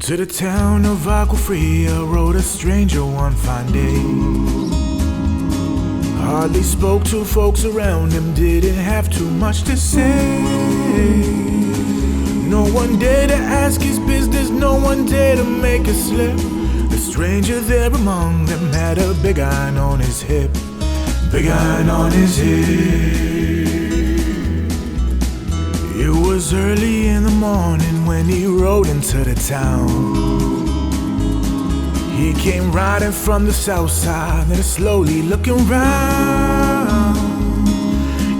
To the town of Aquafria rode a stranger one fine day. Hardly spoke to folks around him, didn't have too much to say. No one dared to ask his business, no one dared to make a slip. The stranger there among them had a big iron on his hip. Big iron on his hip. It was early in the morning when he rode into the town. He came riding from the south side, then slowly looking round.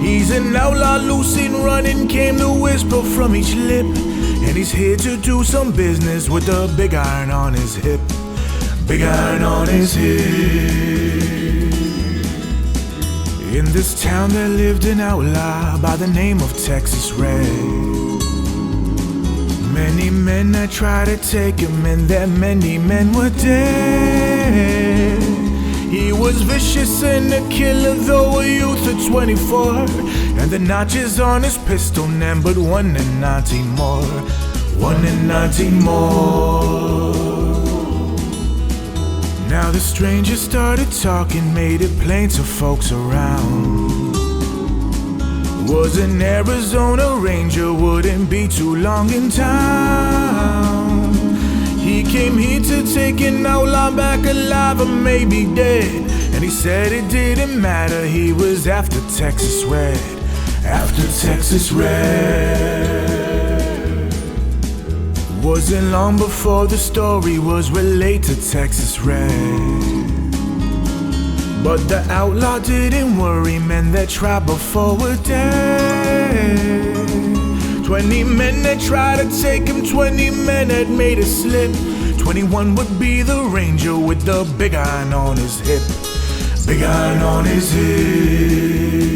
He's an outlaw, loose and running, came the whisper from each lip. And he's here to do some business with a big iron on his hip. Big iron on his hip. In this town there lived an outlaw by the name of Texas Red. Many men that tried to take him, and that many men were dead. He was vicious and a killer, though a youth of 24. And the notches on his pistol numbered 1 in 19 more. 1 in 19 more. Now the stranger started talking, made it plain to folks around. Was an Arizona Ranger, wouldn't be too long in town. He came here to take an outlaw back alive or maybe dead. And he said it didn't matter, he was after Texas Red. After Texas Red. Wasn't long before the story was relayed to Texas Red. But the outlaw didn't worry, men that tried before were dead. 20 men that tried to take him, 20 men had made a slip. 21 would be the ranger with the big iron on his hip. Big iron on his hip.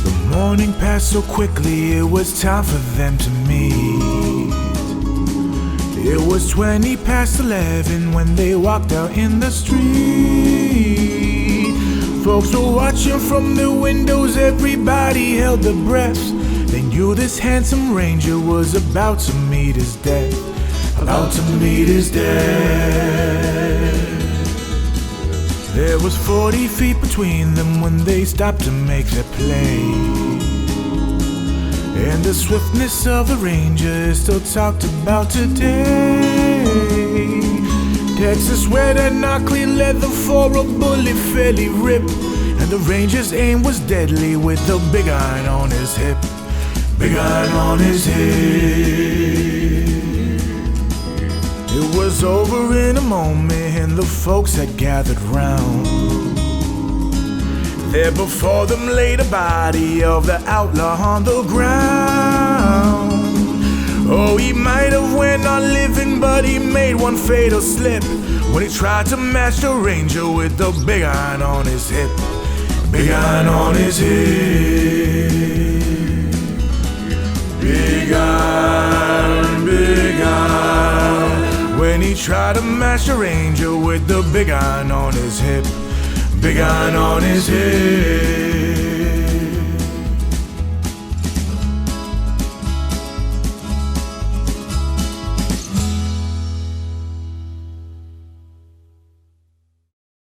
The morning passed so quickly, it was time for them to meet. It was 20 past 11 when they walked out in the street. Folks were watching from their windows, everybody held their breath. They knew this handsome ranger was about to meet his death. About to meet his death. There was 40 feet between them when they stopped to make their play. And the swiftness of the ranger is still talked about today. Texas Red had not clear leather for a bullet fairly ripped. And the ranger's aim was deadly with the big iron on his hip. Big iron on his hip. It was over in a moment and the folks had gathered round. There before them lay the body of the outlaw on the ground. Oh, he might have went on living, but he made one fatal slip when he tried to match the ranger with the big iron on his hip. Big iron on his hip. Big iron, big iron. When he tried to match the ranger with the big iron on his hip. Big iron on his head.